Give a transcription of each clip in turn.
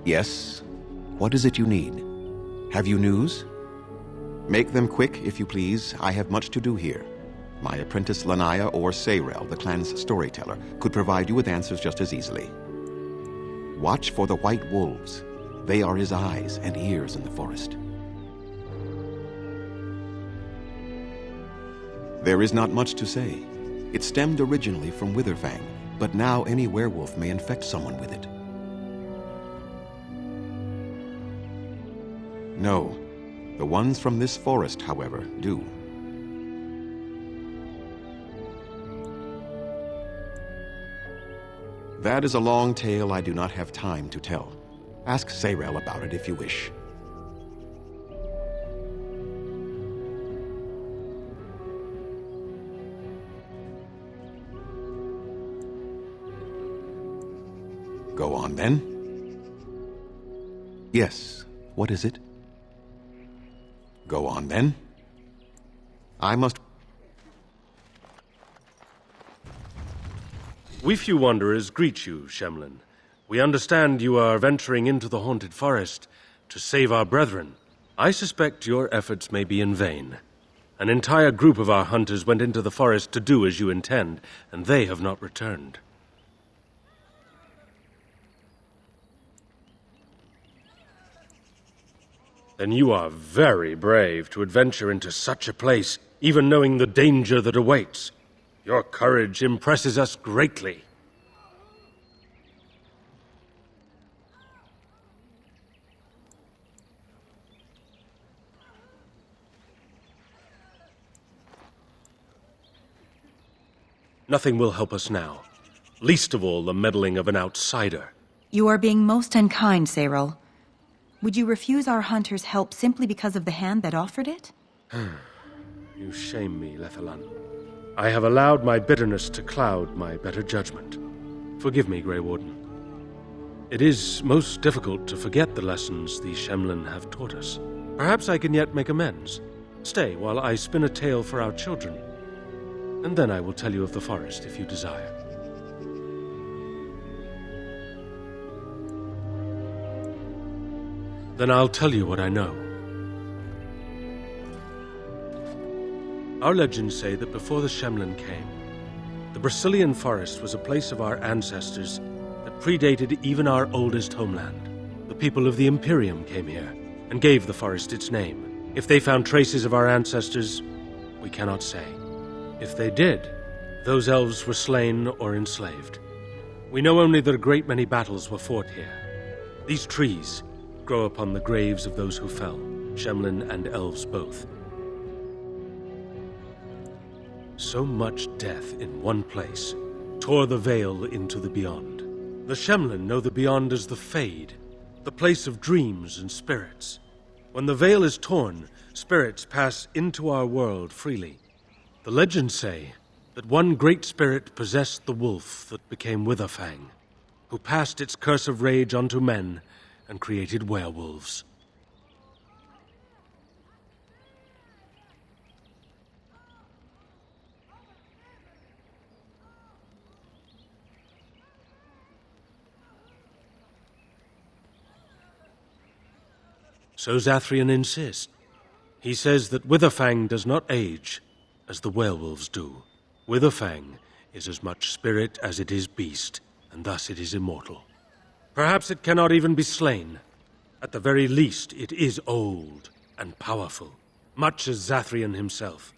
Yes? What is it you need? Have you news? Make them quick, if you please. I have much to do here. My apprentice Lanaya or Sayrel, the clan's storyteller, could provide you with answers just as easily. Watch for the white wolves. They are his eyes and ears in the forest. There is not much to say. It stemmed originally from Witherfang, but now any werewolf may infect someone with it. No. The ones from this forest, however, do. That is a long tale I do not have time to tell. Ask Sayrel about it if you wish. Go on, then. Yes. What is it? Go on, then. I must... We few wanderers greet you, Shemlin. We understand you are venturing into the haunted forest to save our brethren. I suspect your efforts may be in vain. An entire group of our hunters went into the forest to do as you intend, and they have not returned. Then you are very brave to adventure into such a place, even knowing the danger that awaits. Your courage impresses us greatly. Nothing will help us now, least of all the meddling of an outsider. You are being most unkind, Sayrel. Would you refuse our hunters' help simply because of the hand that offered it? You shame me, Lethalan. I have allowed my bitterness to cloud my better judgment. Forgive me, Grey Warden. It is most difficult to forget the lessons the Shemlin have taught us. Perhaps I can yet make amends. Stay while I spin a tale for our children, and then I will tell you of the forest if you desire. Then I'll tell you what I know. Our legends say that before the Shemlin came, the Brazilian forest was a place of our ancestors that predated even our oldest homeland. The people of the Imperium came here and gave the forest its name. If they found traces of our ancestors, we cannot say. If they did, those elves were slain or enslaved. We know only that a great many battles were fought here. These trees grow upon the graves of those who fell, Shemlin and elves both. So much death in one place tore the veil into the beyond. The Shemlin know the beyond as the Fade, the place of dreams and spirits. When the veil is torn, spirits pass into our world freely. The legends say that one great spirit possessed the wolf that became Witherfang, who passed its curse of rage onto men and created werewolves. So Zathrian insists. He says that Witherfang does not age as the werewolves do. Witherfang is as much spirit as it is beast, and thus it is immortal. Perhaps it cannot even be slain. At the very least, it is old and powerful, much as Zathrian himself.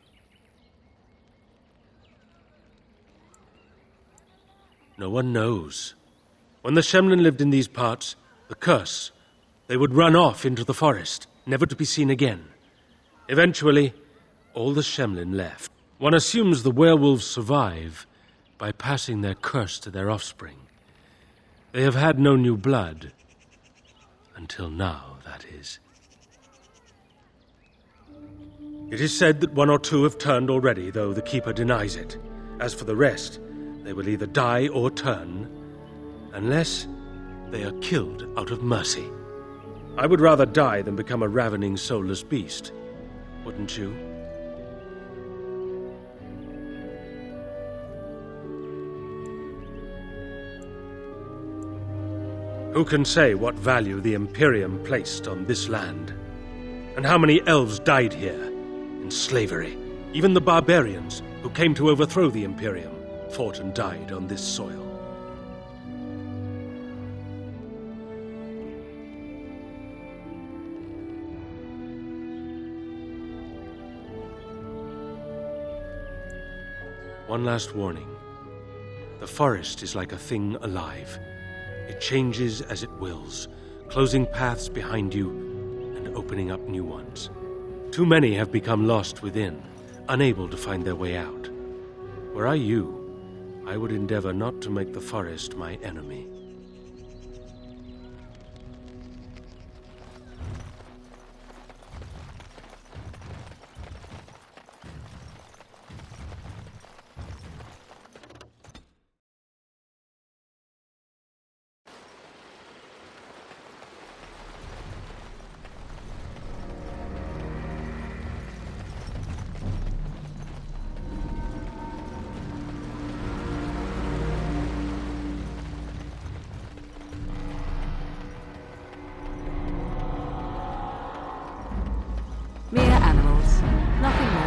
No one knows. When the Shemlin lived in these parts, the curse, they would run off into the forest, never to be seen again. Eventually, all the Shemlin left. One assumes the werewolves survive by passing their curse to their offspring. They have had no new blood. Until now, that is. It is said that one or two have turned already, though the Keeper denies it. As for the rest, they will either die or turn, unless they are killed out of mercy. I would rather die than become a ravening, soulless beast. Wouldn't you? Who can say what value the Imperium placed on this land? And how many elves died here, in slavery? Even the barbarians, who came to overthrow the Imperium, fought and died on this soil. One last warning. The forest is like a thing alive. It changes as it wills, closing paths behind you and opening up new ones. Too many have become lost within, unable to find their way out. Were I you, I would endeavor not to make the forest my enemy. Mere animals, nothing more.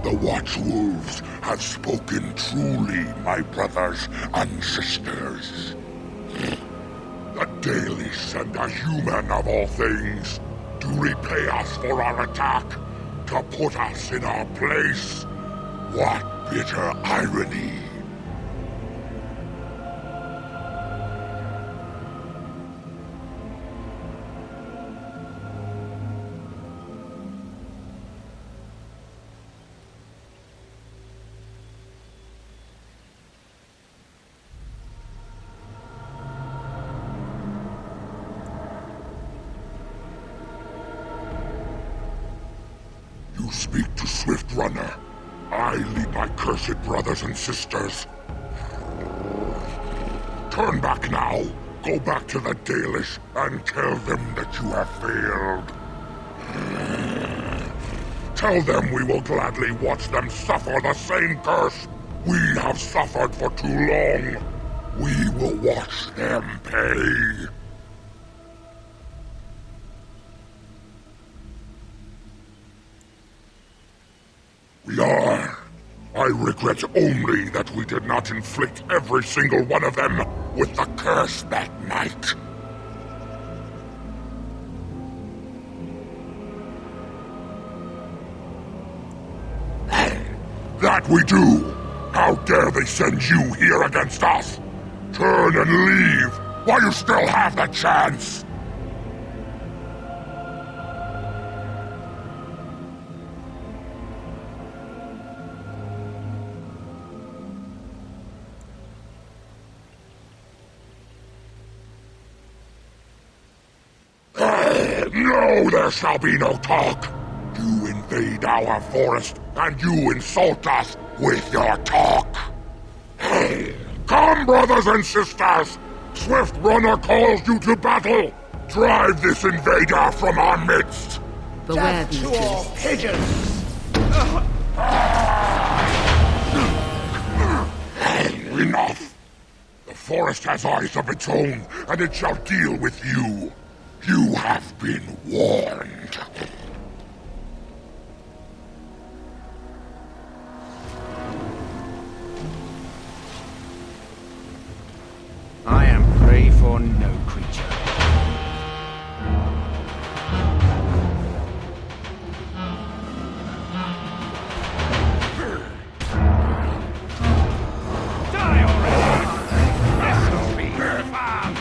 The Watchwolves have spoken truly, my brothers and sisters. The Dalish and the human of all things, to repay us for our attack, to put us in our place. What bitter irony! You speak to Swift Runner. I lead my cursed brothers and sisters. Turn back now. Go back to the Dalish and tell them that you have failed. Tell them we will gladly watch them suffer the same curse we have suffered for too long. We will watch them pay. We are. I regret only that we did not inflict every single one of them with the curse that night. That we do! How dare they send you here against us? Turn and leave while you still have the chance! No, there shall be no talk! You invade our forest, and you insult us with your talk! Hey, come, brothers and sisters! Swift Runner calls you to battle! Drive this invader from our midst! Beware these beasts. Pigeons! Enough! The forest has eyes of its own, and it shall deal with you. You have been warned. I am prey for no creature. Die already! This'll be fun!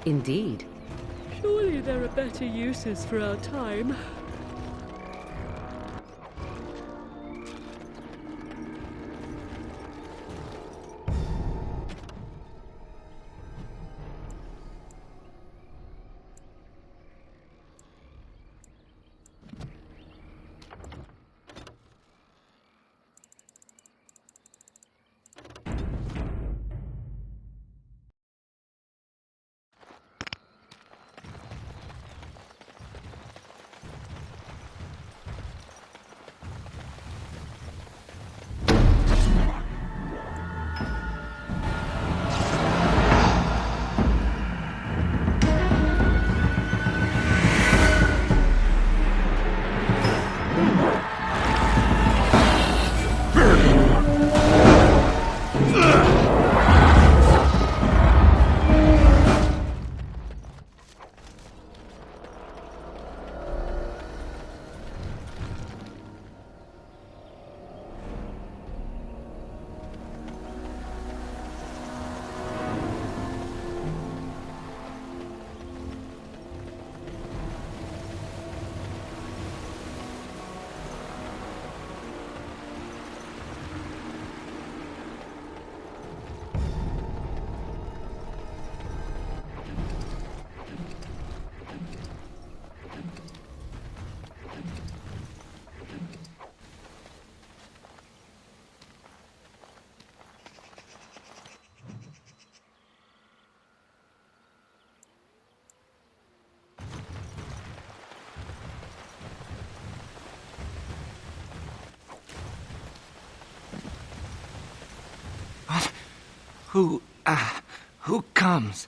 Indeed. Surely there are better uses for our time. What? Who comes?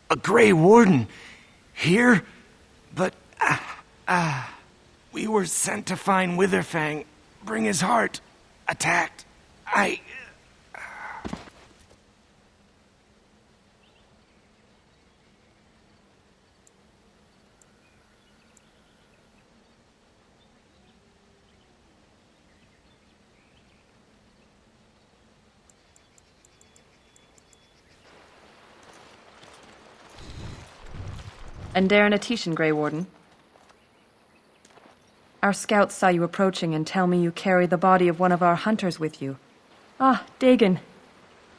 A Grey Warden? Here? But, we were sent to find Witherfang, bring his heart, attacked. And Darren Grey Warden. Our scouts saw you approaching and tell me you carry the body of one of our hunters with you. Ah, Dagon.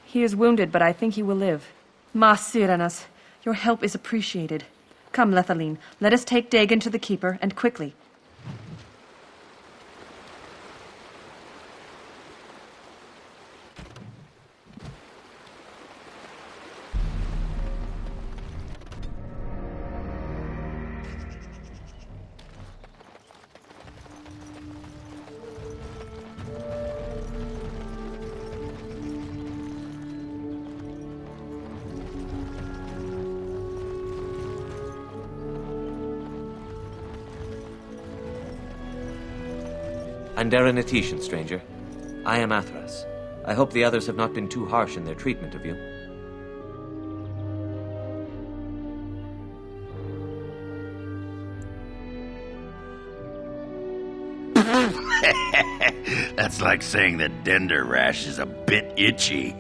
He is wounded, but I think he will live. Mas Syranas, your help is appreciated. Come, Lethaline, let us take Dagon to the Keeper, and quickly. I'm Darren stranger. I am Athras. I hope the others have not been too harsh in their treatment of you. That's like saying that Dender Rash is a bit itchy.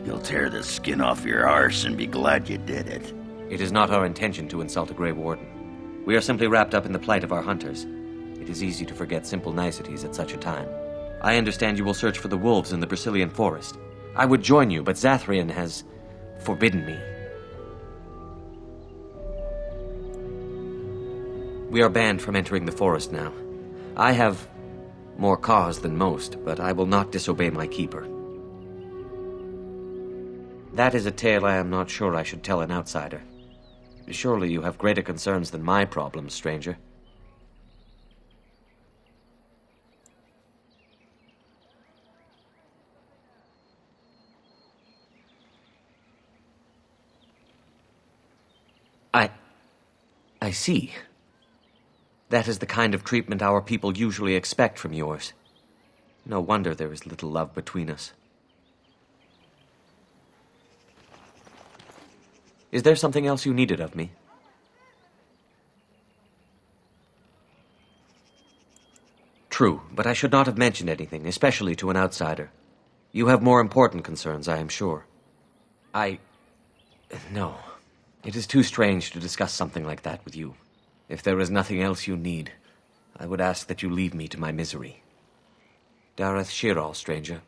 You'll tear the skin off your arse and be glad you did it. It is not our intention to insult a Grey Warden. We are simply wrapped up in the plight of our hunters. It is easy to forget simple niceties at such a time. I understand you will search for the wolves in the Brazilian forest. I would join you, but Zathrian has forbidden me. We are banned from entering the forest now. I have more cause than most, but I will not disobey my keeper. That is a tale I am not sure I should tell an outsider. Surely you have greater concerns than my problems, stranger. I see. That is the kind of treatment our people usually expect from yours. No wonder there is little love between us. Is there something else you needed of me? True, but I should not have mentioned anything, especially to an outsider. You have more important concerns, I am sure. No. It is too strange to discuss something like that with you. If there is nothing else you need, I would ask that you leave me to my misery. Dareth Shirall, stranger.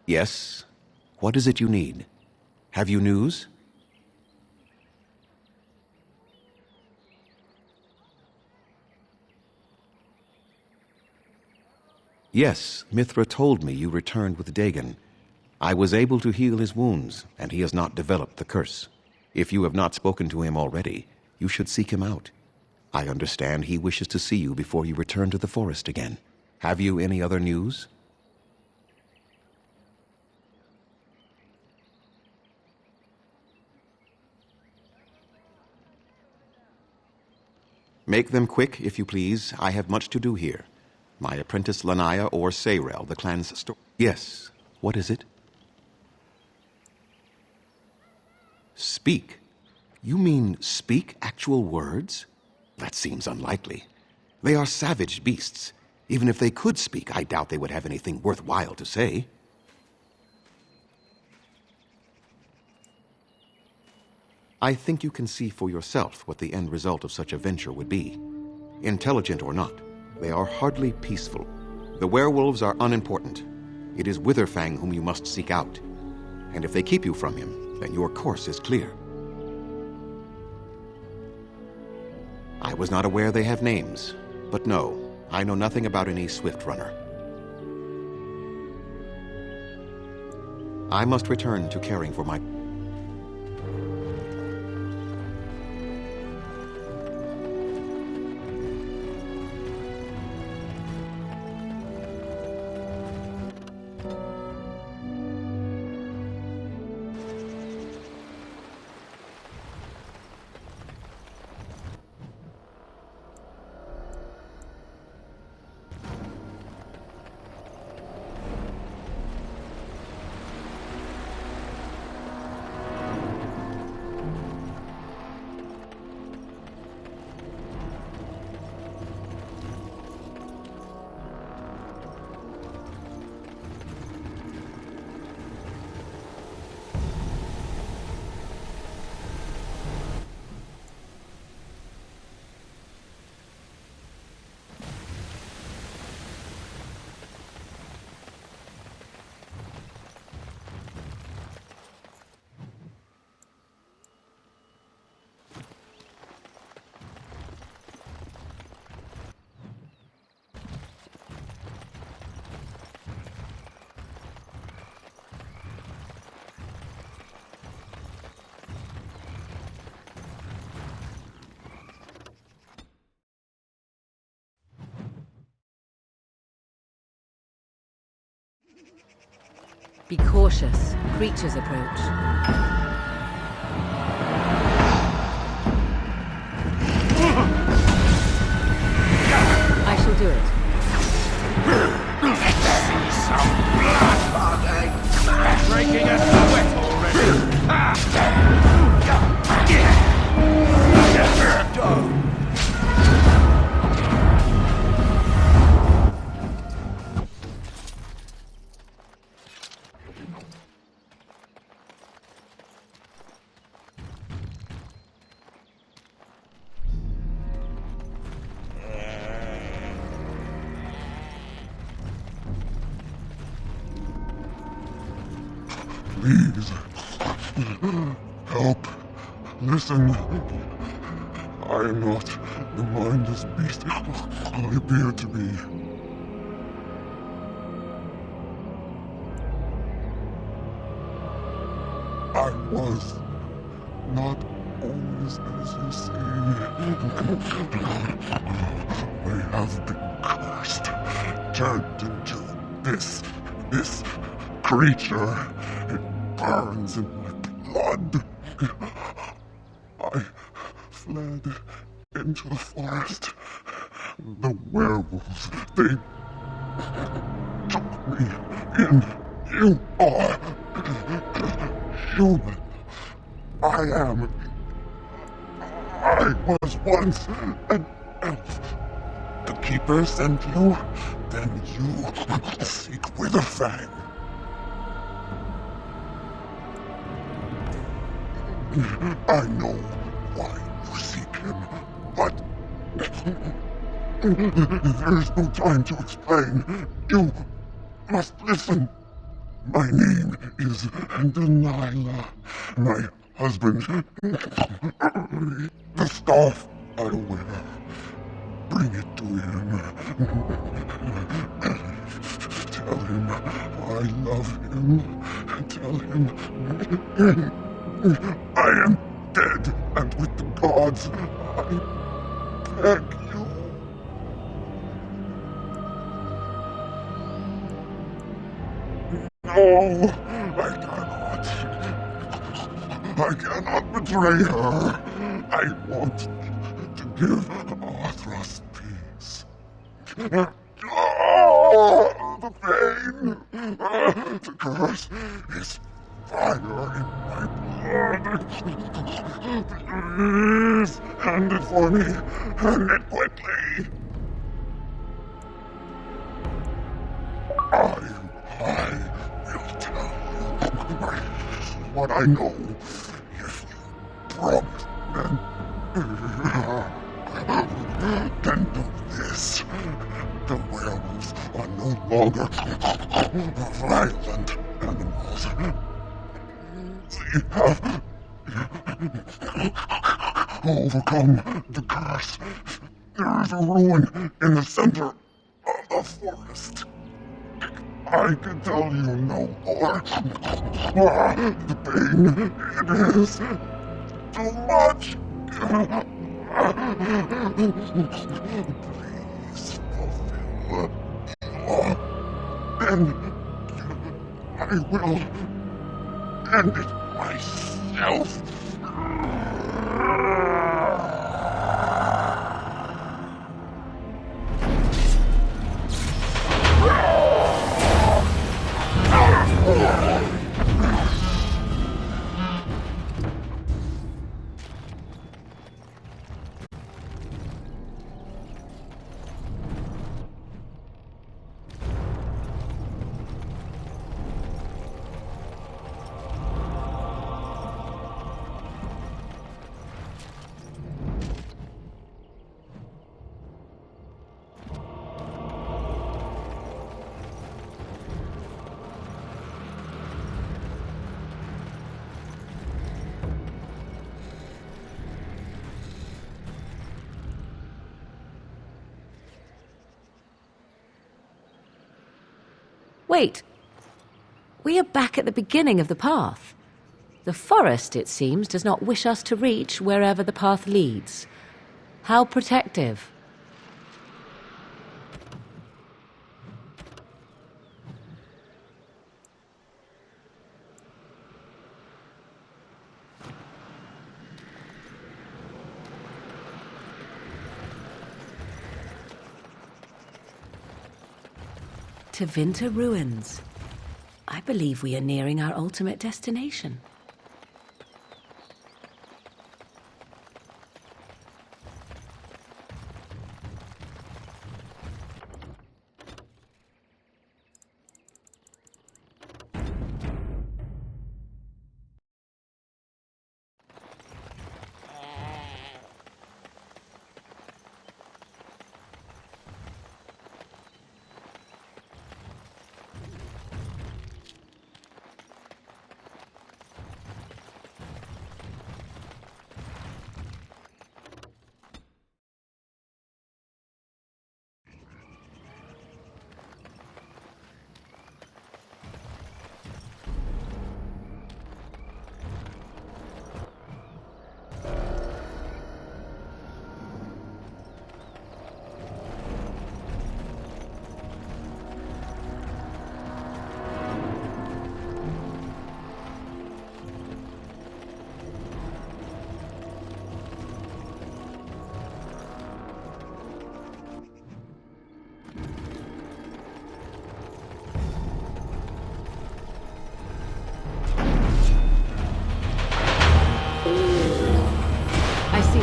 Yes? What is it you need? Have you news? Yes, Mithra told me you returned with Dagon. I was able to heal his wounds, and he has not developed the curse. If you have not spoken to him already, you should seek him out. I understand he wishes to see you before you return to the forest again. Have you any other news? Make them quick, if you please. I have much to do here. My apprentice Lanaya or Sayrel, the clan's Yes. What is it? Speak? You mean speak actual words? That seems unlikely. They are savage beasts. Even if they could speak, I doubt they would have anything worthwhile to say. I think you can see for yourself what the end result of such a venture would be. Intelligent or not, they are hardly peaceful. The werewolves are unimportant. It is Witherfang whom you must seek out. And if they keep you from him, then your course is clear. I was not aware they have names, but no, I know nothing about any swift runner. I must return to caring for my... Be cautious. Creatures approach. I shall do it. Some blood, are they? Breaking a sweat already. Please. Help. Listen. I am not the mindless beast I appear to be. I was not always as you say. I have been cursed, turned into this creature. It burns in my blood. I fled into the forest. The werewolves, they took me in. You are human. I was once an elf. The Keeper sent you, then you seek Witherfang. I know why you seek him, but there's no time to explain. You must listen. My name is Delilah. My husband, the staff I wear. Bring it to him. Tell him I love him. Tell him I am dead and with the gods. I beg you. No, I cannot betray her. I want to give Arthras peace. The pain, the curse is fire in my blood. Please, hand it for me. Hand it quickly. I will tell you what I know if you promise, then do this. The werewolves are no longer violent animals. They have overcome the curse. There is a ruin in the center of the forest. I can tell you no more. The pain, it is too much. Please fulfill your... Then I will end it myself. Wait. We are back at the beginning of the path. The forest, it seems, does not wish us to reach wherever the path leads. How protective. to Winter Ruins. I believe we are nearing our ultimate destination. I see.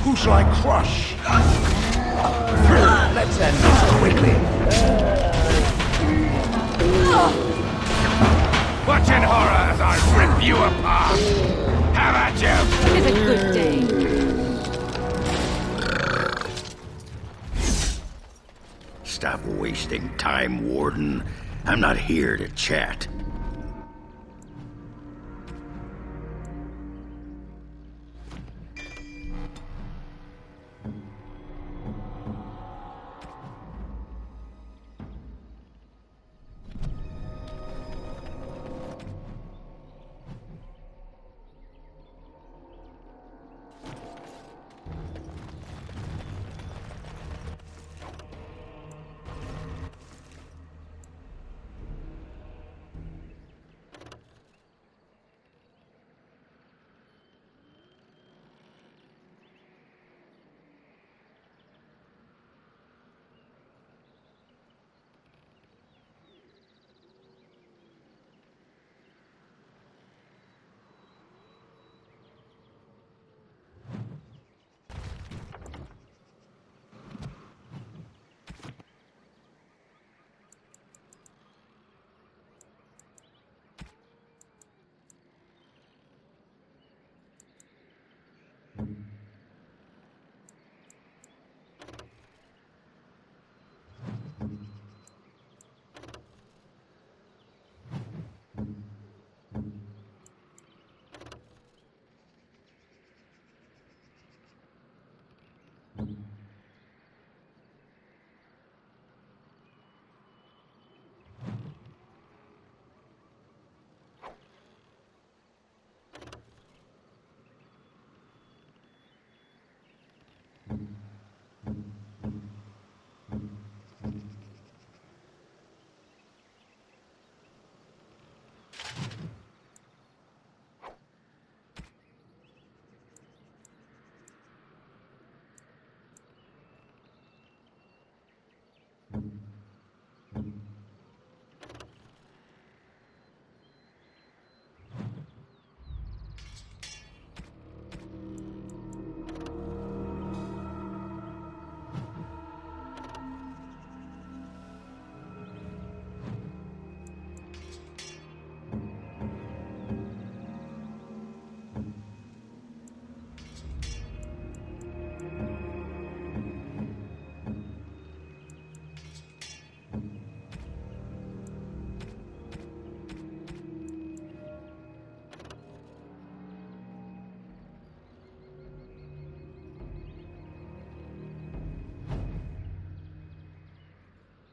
Who shall I crush? Let's end this quickly. Watch in horror as I rip you apart. Have at you! It is a good day. Stop wasting time, Warden. I'm not here to chat.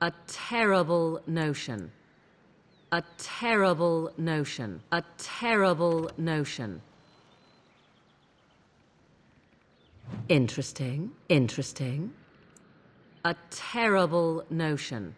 A terrible notion. A terrible notion. A terrible notion. Interesting. Interesting. A terrible notion.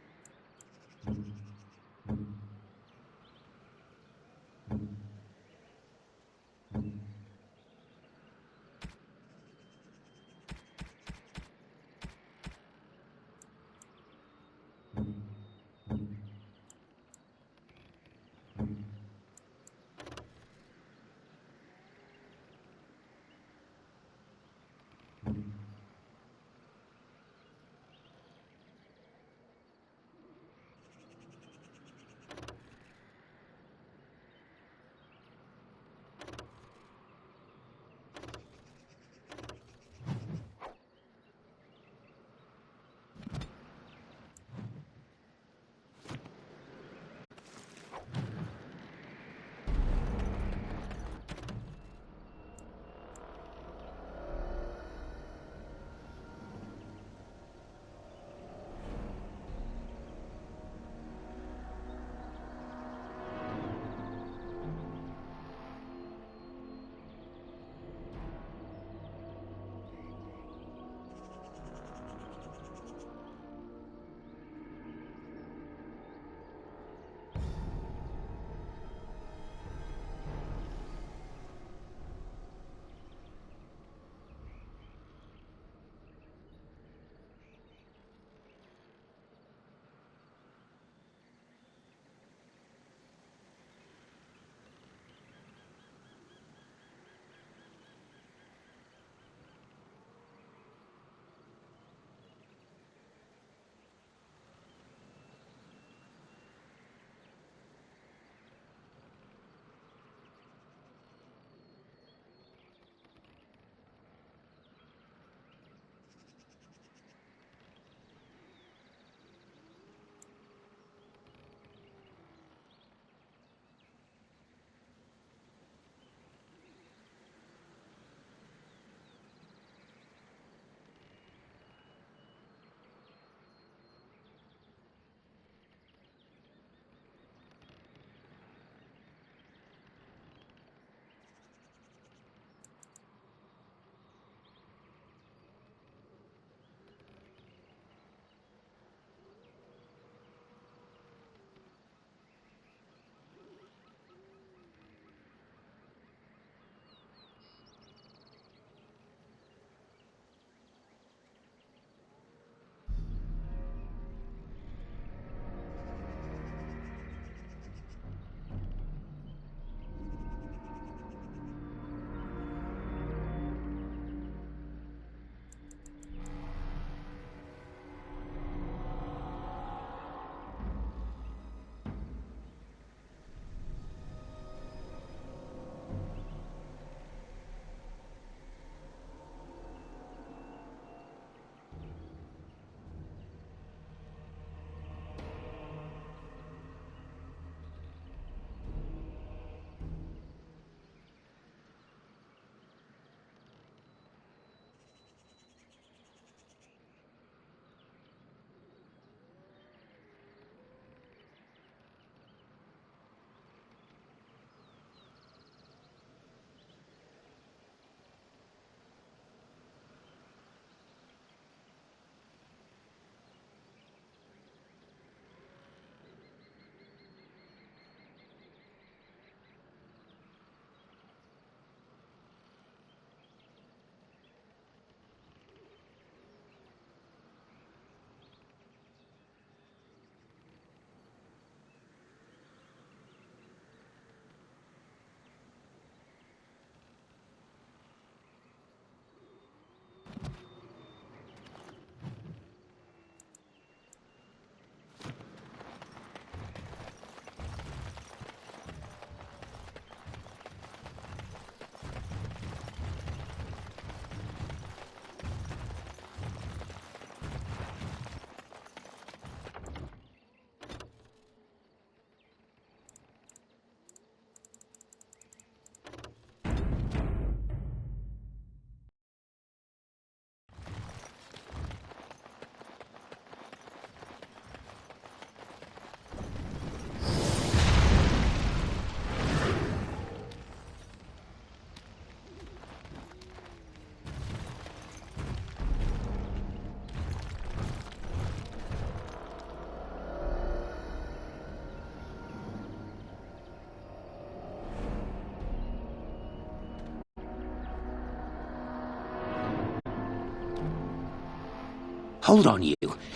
Hold on, you.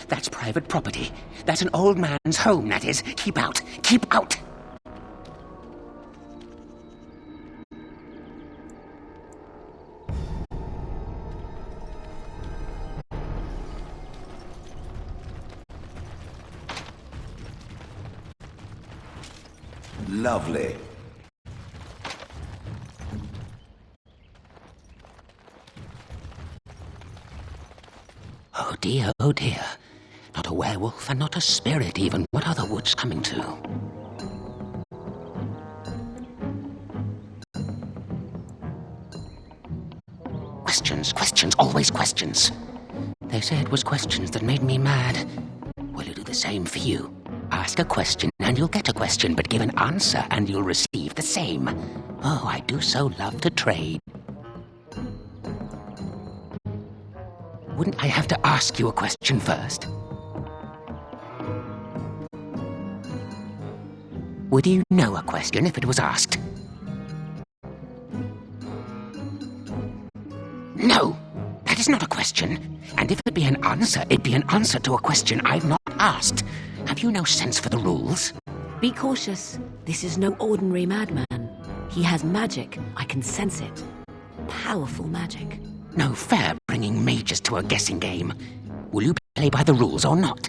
That's private property. That's an old man's home, that is. Keep out. Keep out! Lovely. Oh dear, oh dear. Not a werewolf and not a spirit even. What are the woods coming to? Questions, questions, always questions. They say it was questions that made me mad. Will you do the same for you? Ask a question and you'll get a question, but give an answer and you'll receive the same. Oh, I do so love to trade. Wouldn't I have to ask you a question first? Would you know a question if it was asked? No, that is not a question. And if it be an answer, it'd be an answer to a question I've not asked. Have you no sense for the rules? Be cautious. This is no ordinary madman. He has magic. I can sense it. Powerful magic. No fair bringing mages to a guessing game. Will you play by the rules or not?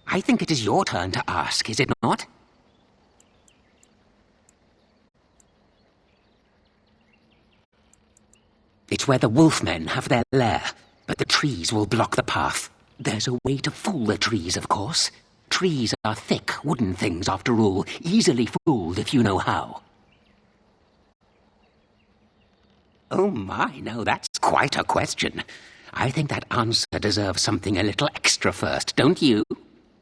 I think it is your turn to ask, is it not? It's where the wolfmen have their lair, but the trees will block the path. There's a way to fool the trees, of course. Trees are thick, wooden things, after all, easily fooled if you know how. Oh my, no, that's quite a question. I think that answer deserves something a little extra first, don't you?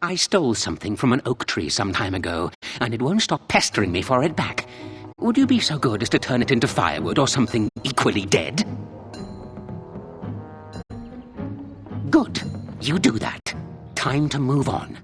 I stole something from an oak tree some time ago, and it won't stop pestering me for it back. Would you be so good as to turn it into firewood or something equally dead? Good. You do that. Time to move on.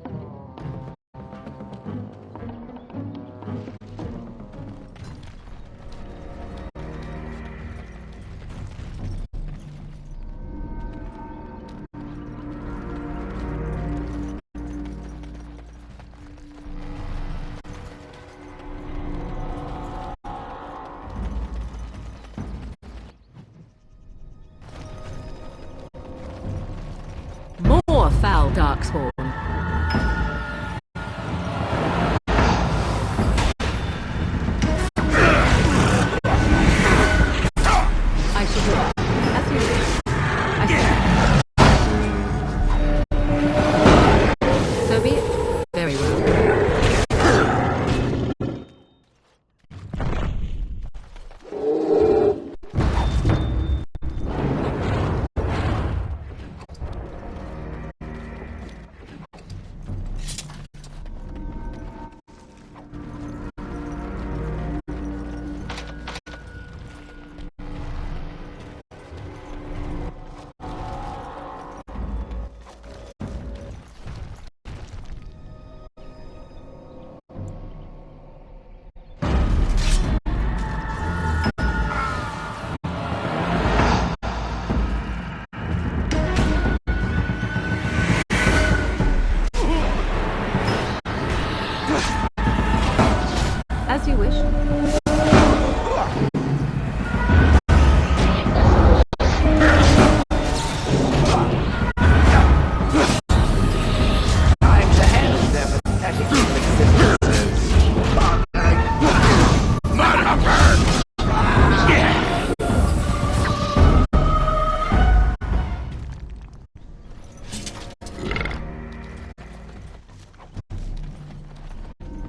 More foul darkspawn. I should look. As you wish. So be it. Very well. As you wish.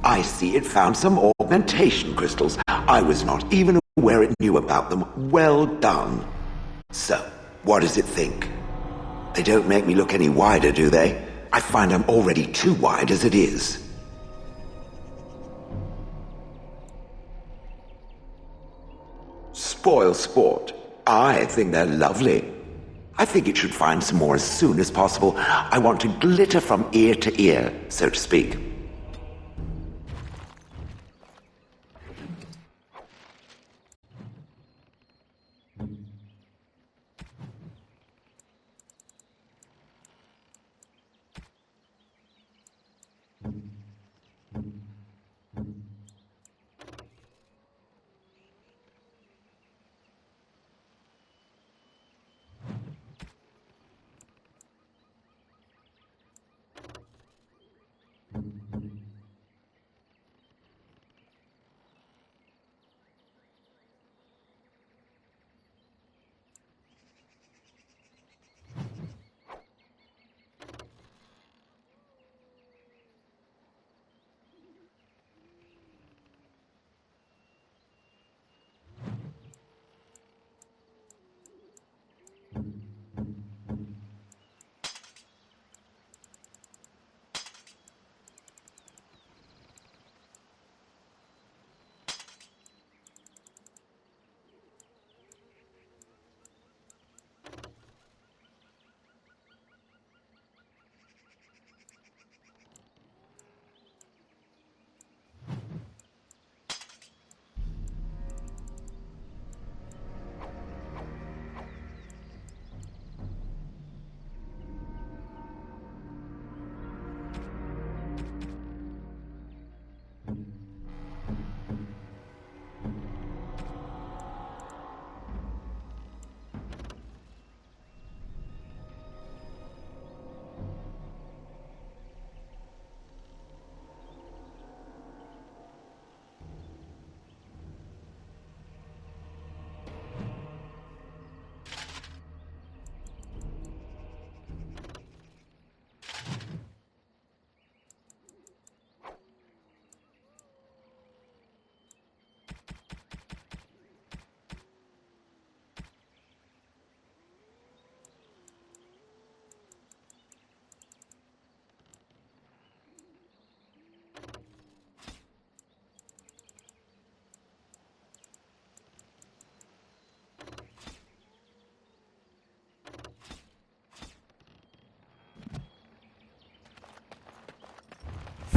I see it found some augmentation crystals. I was not even aware it knew about them. Well done. So, what does it think? They don't make me look any wider, do they? I find I'm already too wide as it is. Spoil sport. I think they're lovely. I think it should find some more as soon as possible. I want to glitter from ear to ear, so to speak.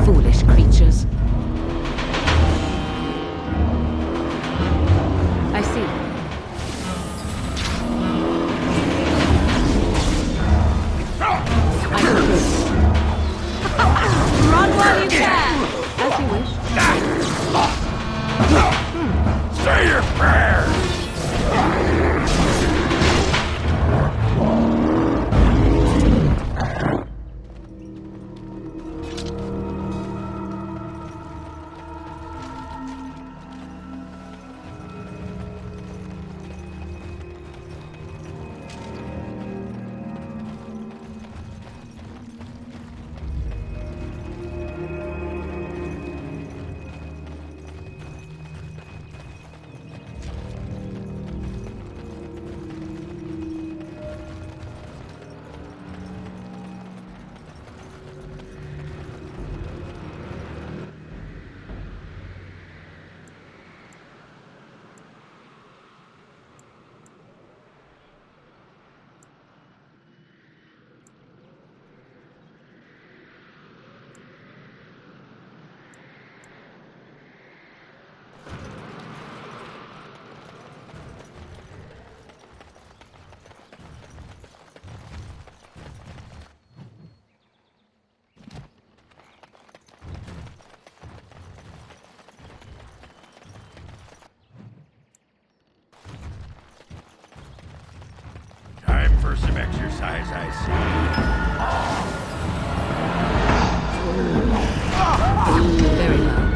Foolish creatures. I see. I see. Run while you can! As you wish. Say your prayers! Time for some exercise, I see. Very well.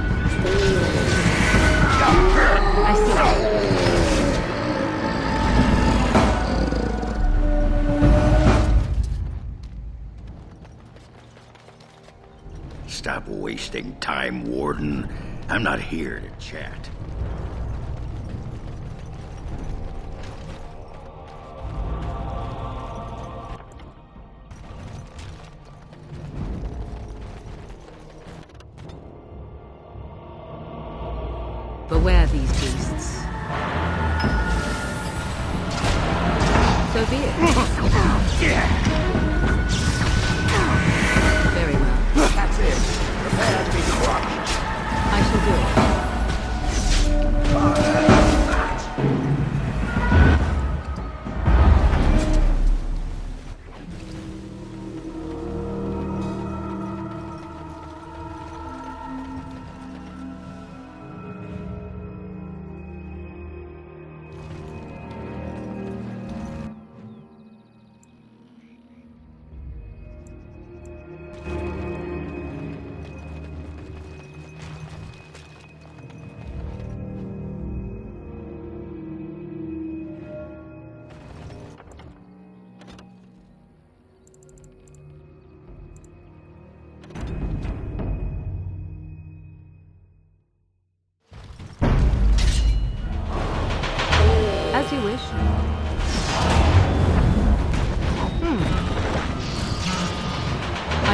I see. Stop wasting time, Warden. I'm not here to chat. Beware these beasts. So be it. Very well. That's it. Prepare to be crushed. I shall do it.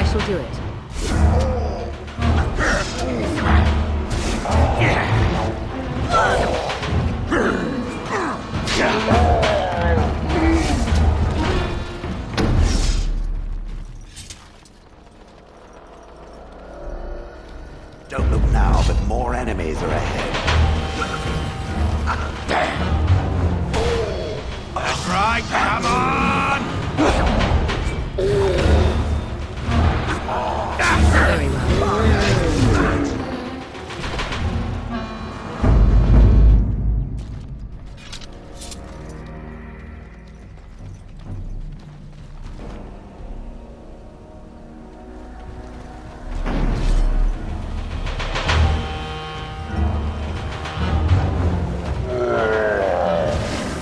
shall do it. Don't look now, but more enemies are ahead. That's right, come on! Very well.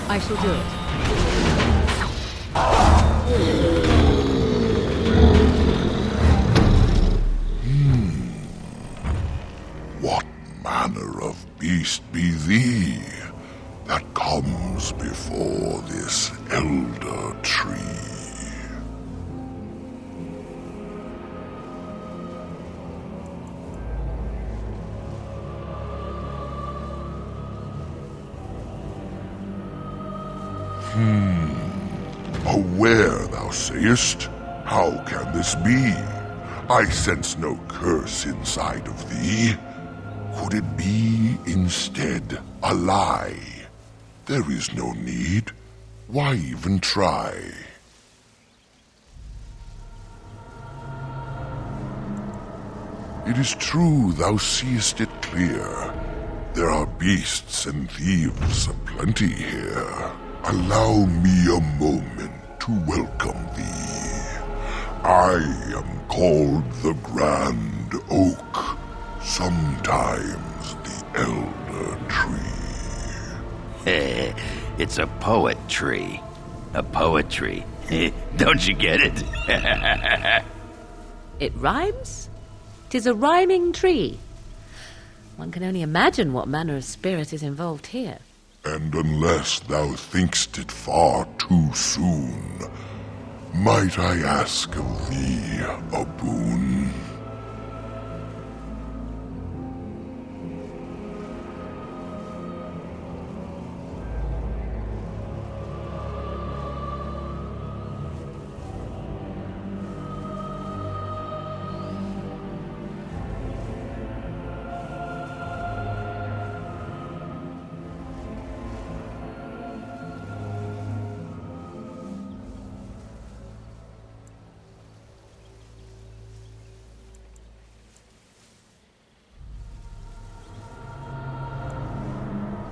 I shall do it. What manner of beast be thee that comes before this elder tree? A were, thou sayest? How can this be? I sense no curse inside of thee. Could it be, instead, a lie? There is no need. Why even try? It is true thou seest it clear. There are beasts and thieves aplenty here. Allow me a moment to welcome thee. I am called the Grand Oak, sometimes the Elder Tree. It's a poet tree. A poetry. Don't you get it? It rhymes? 'Tis a rhyming tree. One can only imagine what manner of spirit is involved here. And unless thou think'st it far too soon, might I ask of thee a boon?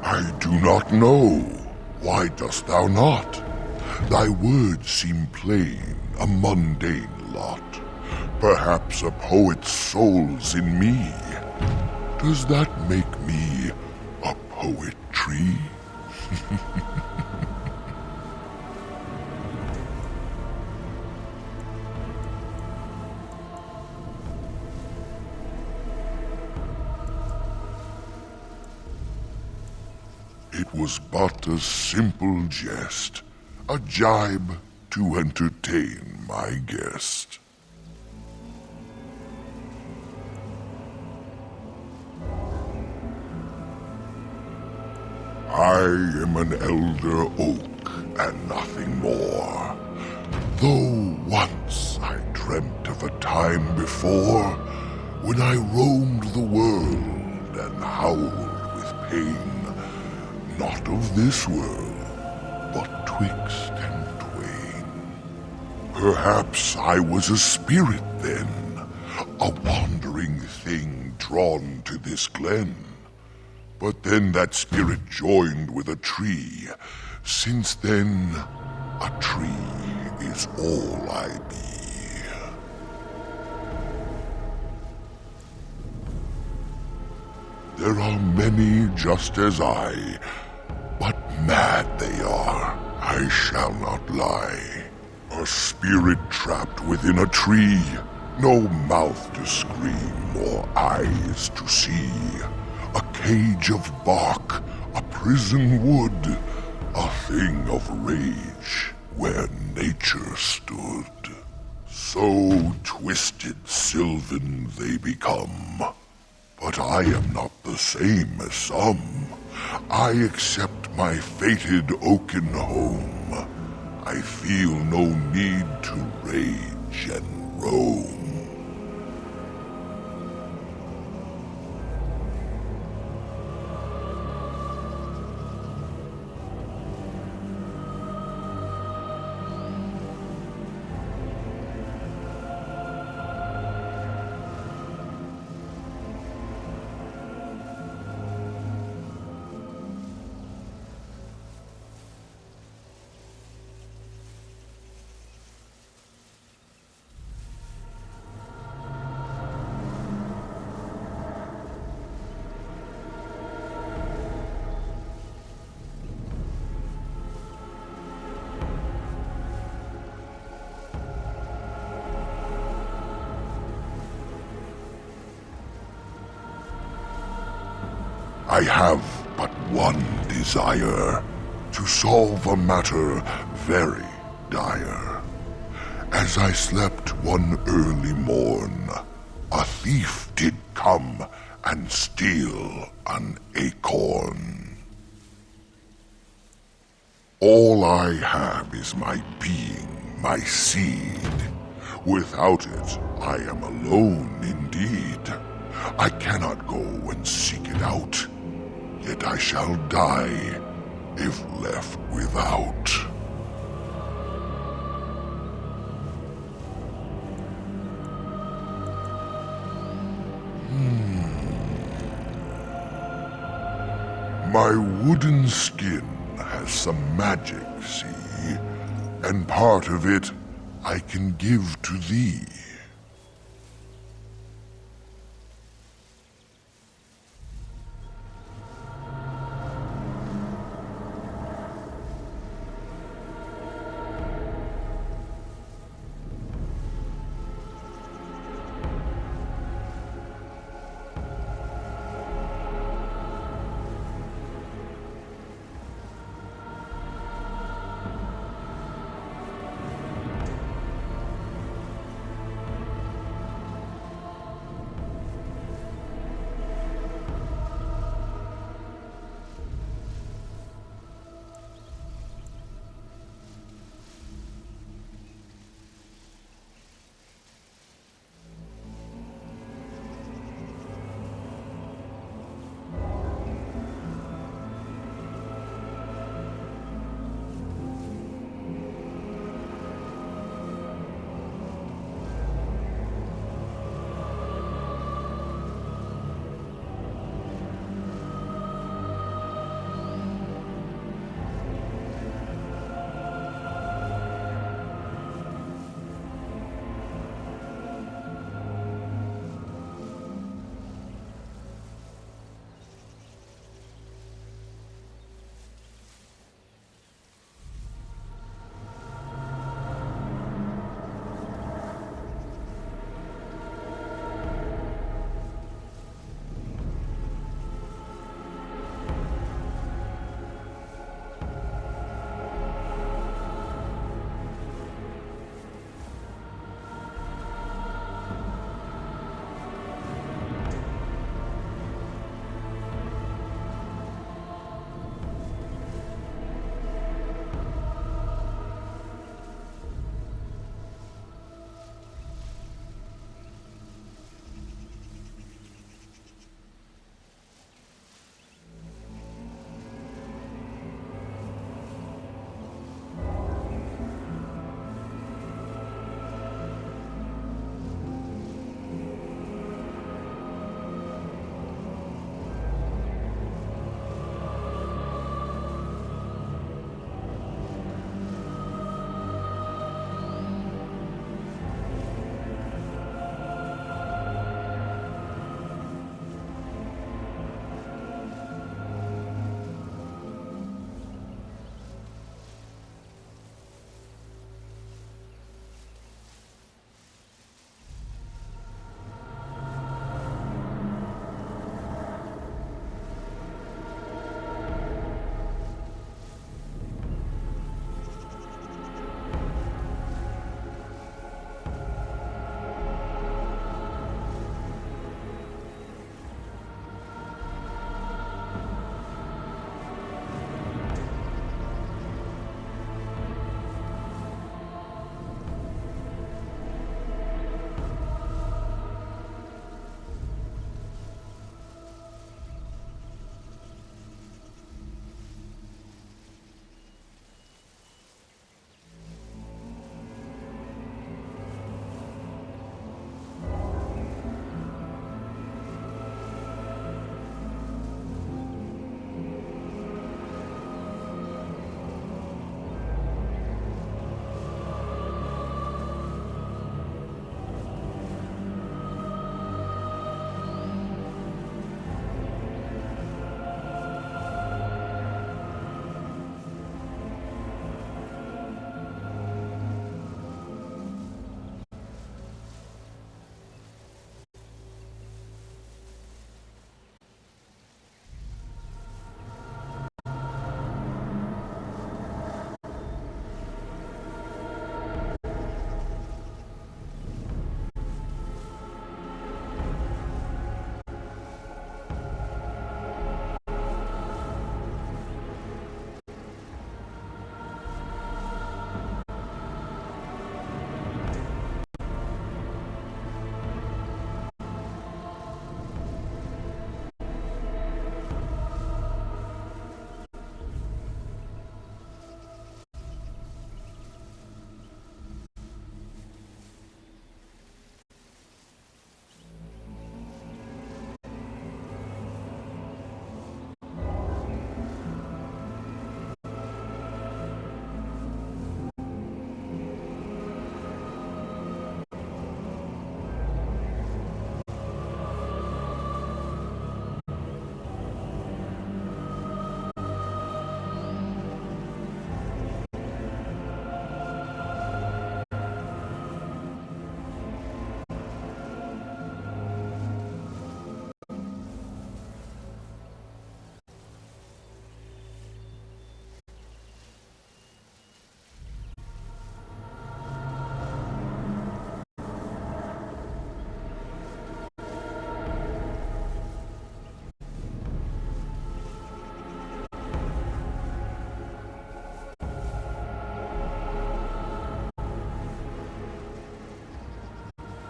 I do not know. Why dost thou not? Thy words seem plain, a mundane lot. Perhaps a poet's soul's in me. Does that make me a poetry? It was but a simple jest, a jibe to entertain my guest. I am an elder oak and nothing more. Though once I dreamt of a time before when I roamed the world and howled with pain. Not of this world, but twixt and twain. Perhaps I was a spirit then, a wandering thing drawn to this glen. But then that spirit joined with a tree. Since then, a tree is all I be. There are many just as I, but mad they are, I shall not lie. A spirit trapped within a tree, no mouth to scream or eyes to see. A cage of bark, a prison wood, a thing of rage where nature stood. So twisted sylvan they become. But I am not the same as some. I accept my fated oaken home. I feel no need to rage and roam. I have but one desire, to solve a matter very dire. As I slept one early morn, a thief did come and steal an acorn. All I have is my being, my seed. Without it, I am alone indeed. I cannot go and seek it out. Yet I shall die if left without. My wooden skin has some magic, see? And part of it I can give to thee.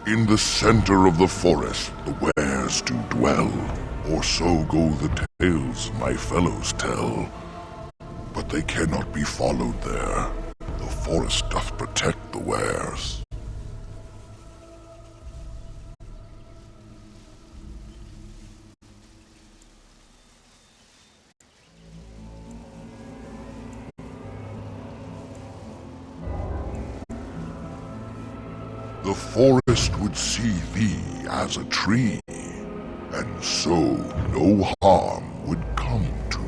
In the center of the forest, the wares do dwell, or so go the tales my fellows tell. But they cannot be followed there. The forest doth protect the wares. The forest would see thee as a tree, and so no harm would come to thee.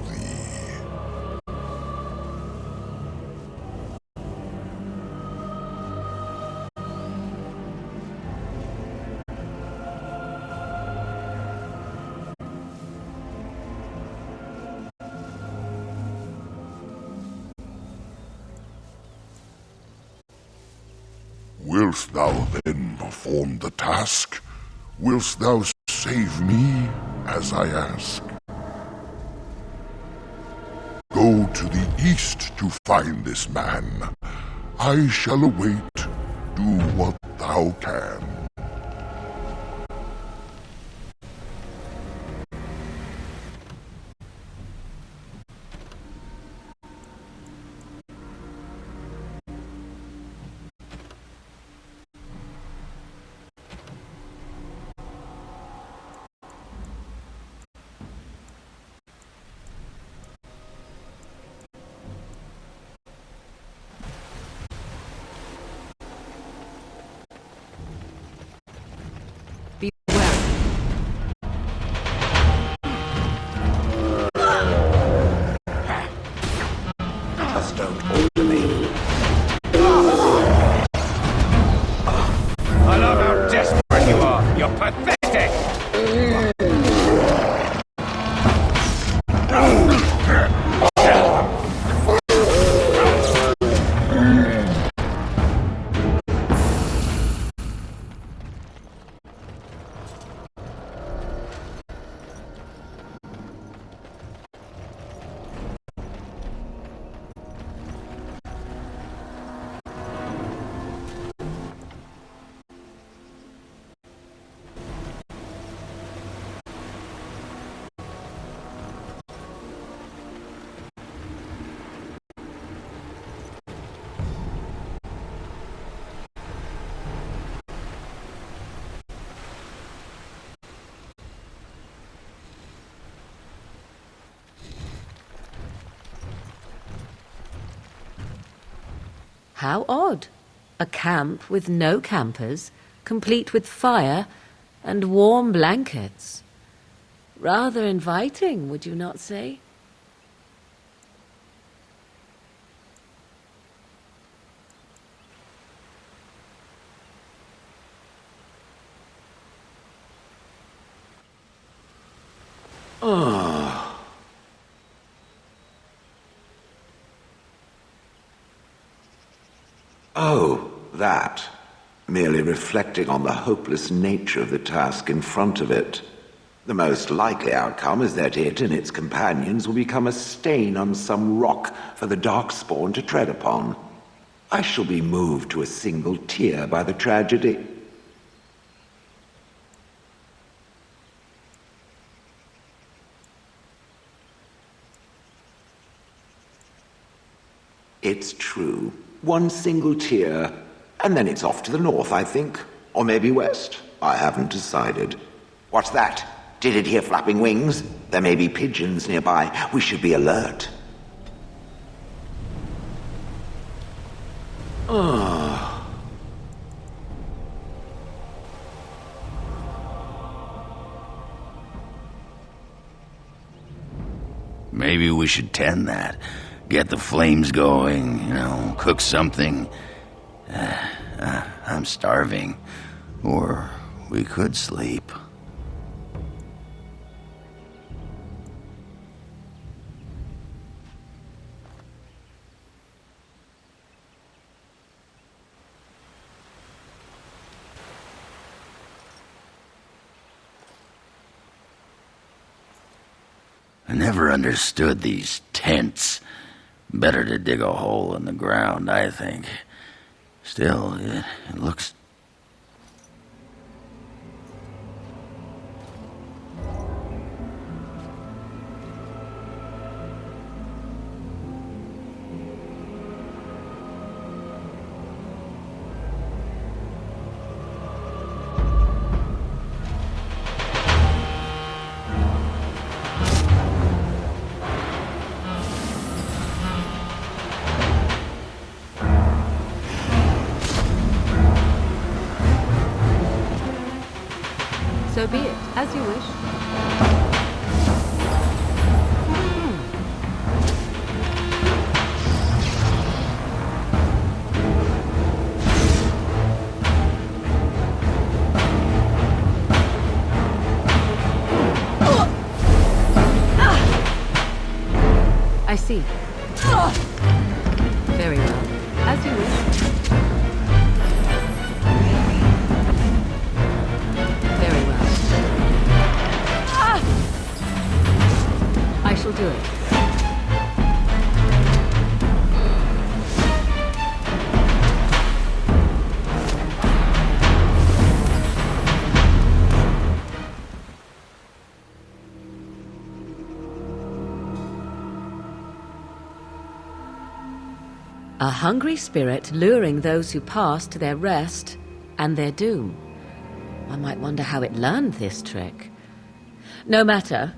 Wilt thou then perform the task? Wilt thou save me as I ask? Go to the east to find this man. I shall await. Do what thou can. Just don't alter me. I love how desperate you are. You're pathetic. How odd. A camp with no campers, complete with fire and warm blankets. Rather inviting, would you not say? Oh, that. Merely reflecting on the hopeless nature of the task in front of it. The most likely outcome is that it and its companions will become a stain on some rock for the Darkspawn to tread upon. I shall be moved to a single tear by the tragedy. It's true. One single tear, and then it's off to the north, I think. Or maybe west. I haven't decided. What's that? Did it hear flapping wings? There may be pigeons nearby. We should be alert. Maybe we should tend that. Get the flames going, cook something. I'm starving. Or we could sleep. I never understood these tents. Better to dig a hole in the ground, I think. Still, it looks... So be it, as you wish. I see. Very well. As you wish. Very well. I shall do it. A hungry spirit luring those who pass to their rest and their doom. One might wonder how it learned this trick. No matter.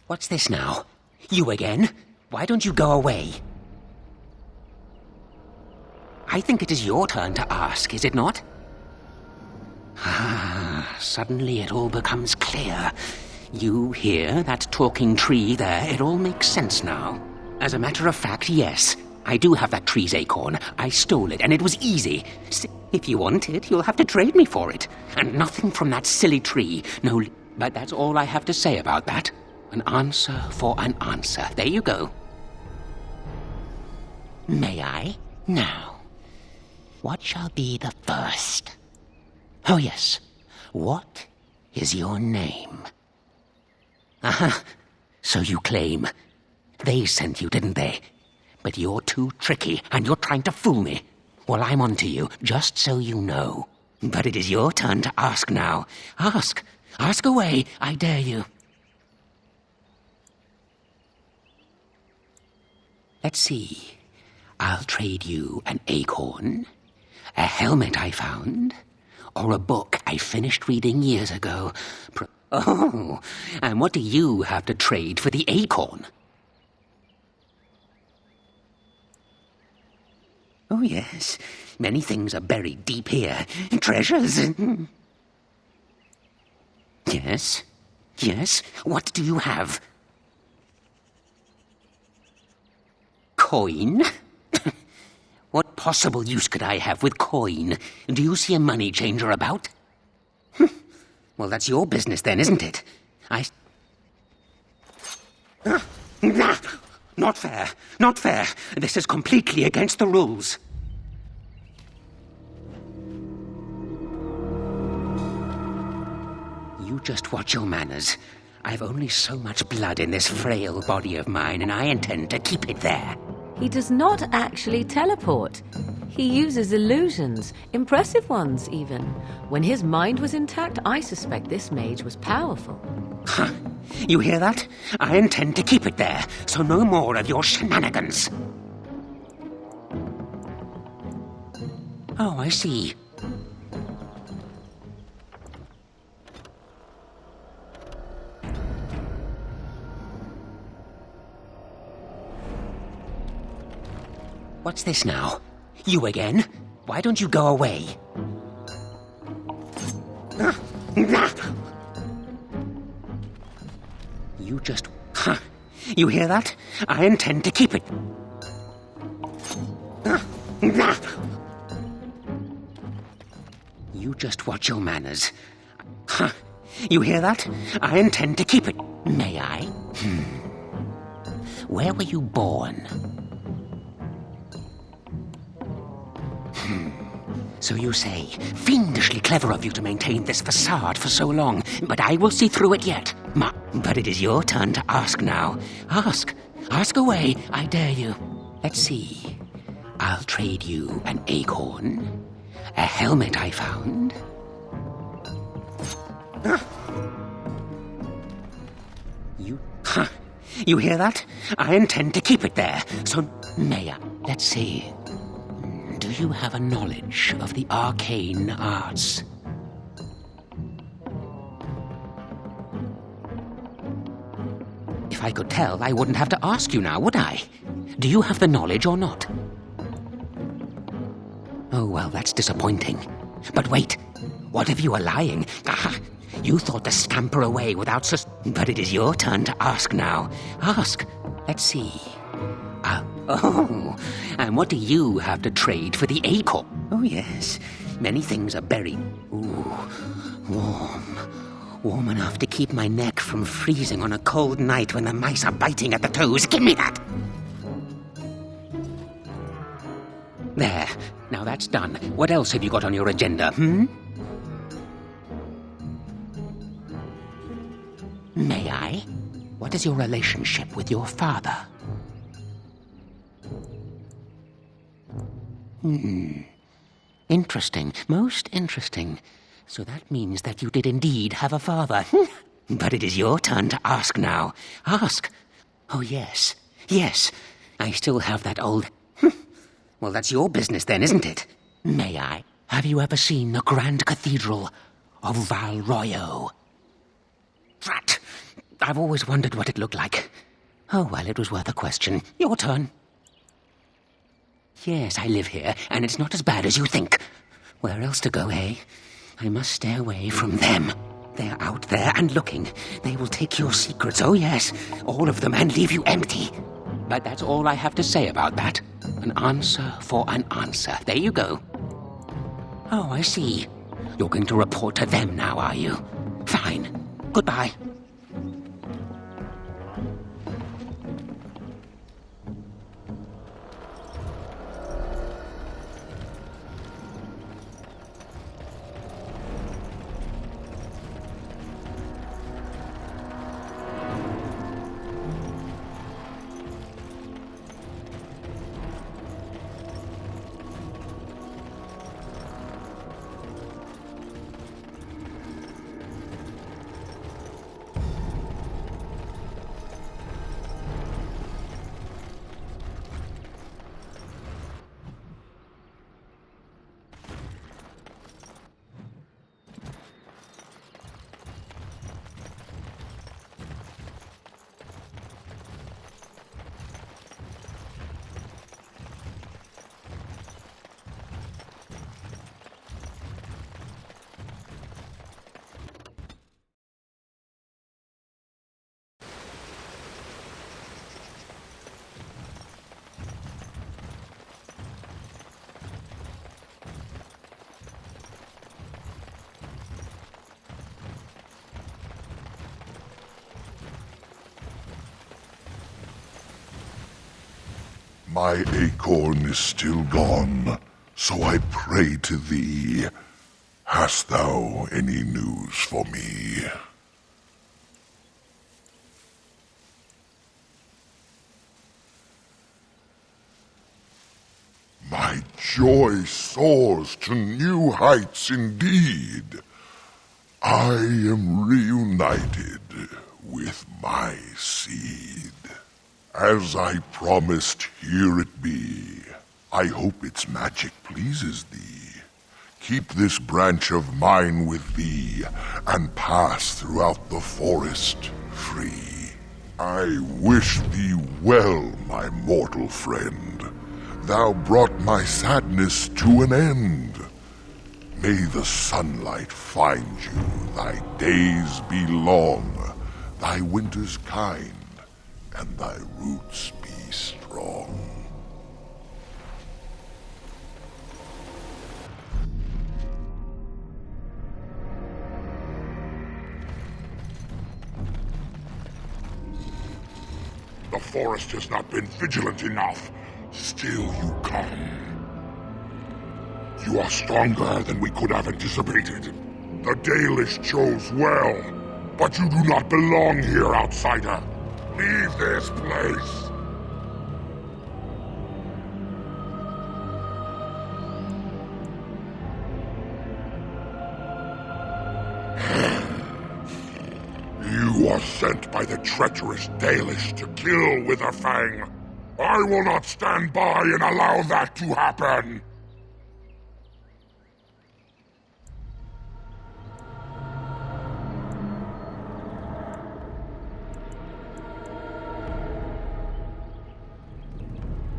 What's this now? You again? Why don't you go away? I think it is your turn to ask, is it not? Ah, suddenly it all becomes clear. You hear that talking tree there? It all makes sense now. As a matter of fact, yes. I do have that tree's acorn. I stole it, and it was easy. If you want it, you'll have to trade me for it. And nothing from that silly tree. No, but that's all I have to say about that. An answer for an answer. There you go. May I? Now, what shall be the first? Oh, yes. What is your name? Aha, so you claim. They sent you, didn't they? But you're too tricky, and you're trying to fool me. Well, I'm on to you, just so you know. But it is your turn to ask now. Ask. Ask away, I dare you. Let's see. I'll trade you an acorn, a helmet I found, or a book I finished reading years ago. Oh, and what do you have to trade for the acorn? Oh, yes. Many things are buried deep here. Treasures. Yes. Yes. What do you have? Coin? What possible use could I have with coin? Do you see a money changer about? Well, that's your business then, isn't it? Not fair. Not fair. This is completely against the rules. You just watch your manners. I've only so much blood in this frail body of mine, and I intend to keep it there. He does not actually teleport. He uses illusions, impressive ones even. When his mind was intact, I suspect this mage was powerful. Huh. You hear that? I intend to keep it there, so no more of your shenanigans. Oh, I see. What's this now? You again? Why don't you go away? You just... Huh. You hear that? I intend to keep it. You just watch your manners. Huh. You hear that? I intend to keep it. May I? Where were you born? So you say, fiendishly clever of you to maintain this facade for so long, but I will see through it yet. But it is your turn to ask now. Ask. Ask away, I dare you. Let's see. I'll trade you an acorn, a helmet I found. You hear that? I intend to keep it there, so may I? Let's see. Do you have a knowledge of the arcane arts? If I could tell, I wouldn't have to ask you now, would I? Do you have the knowledge or not? Oh, well, that's disappointing. But wait, what if you were lying? Aha! You thought to scamper away without But it is your turn to ask now. Ask. Let's see. Oh, and what do you have to trade for the acorn? Oh, yes. Many things are buried. Ooh, warm. Warm enough to keep my neck from freezing on a cold night when the mice are biting at the toes. Give me that! There. Now that's done. What else have you got on your agenda, May I? What is your relationship with your father? Interesting. Most interesting. So that means that you did indeed have a father. But it is your turn to ask now. Ask. Oh, yes. Yes. I still have that old... Well, that's your business then, isn't it? May I? Have you ever seen the Grand Cathedral of Valroyo? Drat! I've always wondered what it looked like. Oh, well, it was worth a question. Your turn. Yes, I live here, and it's not as bad as you think. Where else to go, eh? I must stay away from them. They're out there and looking. They will take your secrets, oh yes, all of them, and leave you empty. But that's all I have to say about that. An answer for an answer. There you go. Oh, I see. You're going to report to them now, are you? Fine. Goodbye. My acorn is still gone, so I pray to thee. Hast thou any news for me? My joy soars to new heights indeed. I am reunited with my seed. As I promised, here it be. I hope its magic pleases thee. Keep this branch of mine with thee, and pass throughout the forest free. I wish thee well, my mortal friend. Thou brought my sadness to an end. May the sunlight find you, thy days be long, thy winters kind, and thy roots be strong. The forest has not been vigilant enough. Still you come. You are stronger than we could have anticipated. The Dalish chose well, but you do not belong here, outsider. Leave this place. You are sent by the treacherous Dalish to kill Witherfang. I will not stand by and allow that to happen.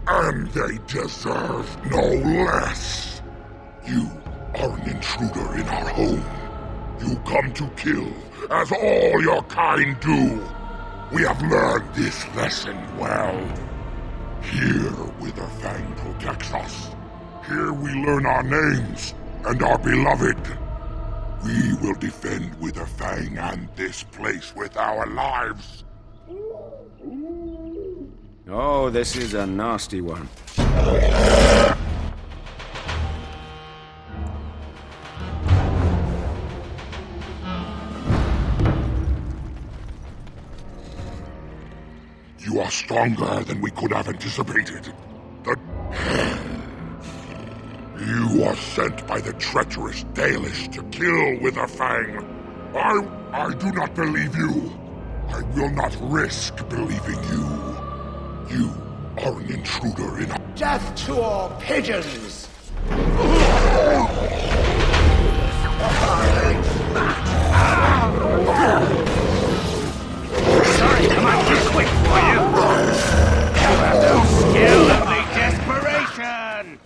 And they deserve no less. You are an intruder in our home. You come to kill, as all your kind do. We have learned this lesson well. Here, Witherfang protects us. Here we learn our names and are beloved. We will defend Witherfang and this place with our lives. Oh, this is a nasty one. You are stronger than we could have anticipated. You are sent by the treacherous Dalish to kill Witherfang. I do not believe you. I will not risk believing you. You are an intruder in... Death to all pigeons! Sorry, come on, too quick for you. Have no skill, only desperation.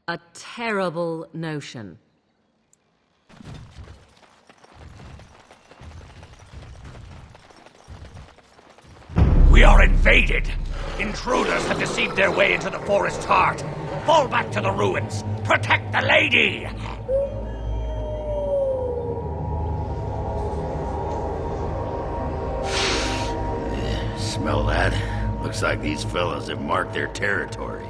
A terrible notion. We are invaded! Intruders have deceived their way into the forest's heart. Fall back to the ruins. Protect the lady! Smell that? Looks like these fellas have marked their territory.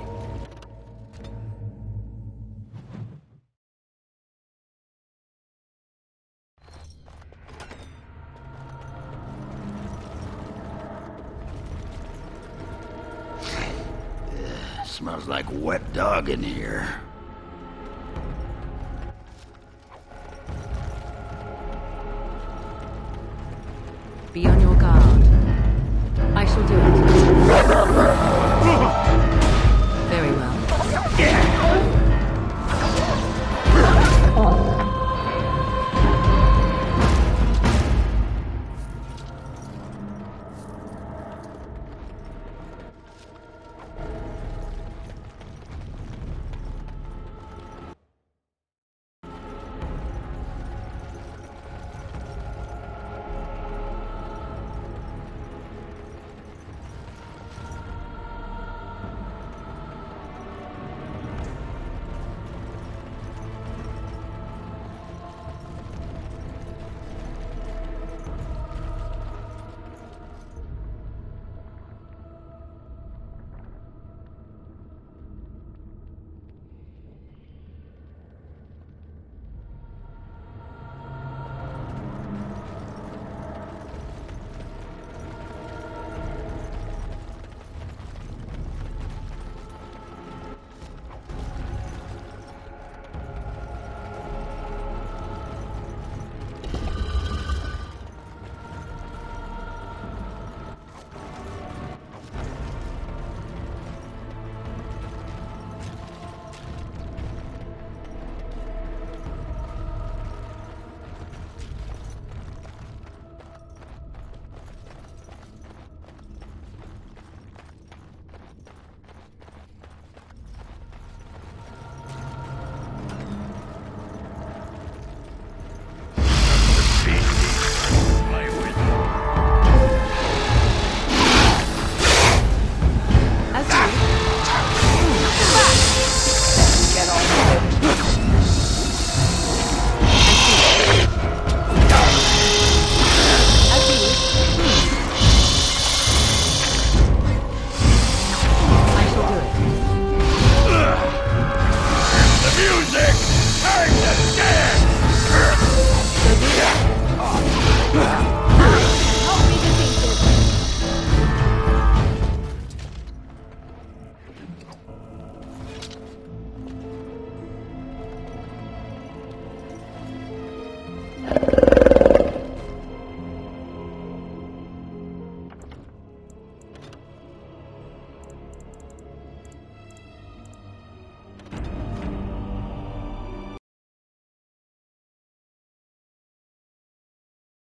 Smells like wet dog in here.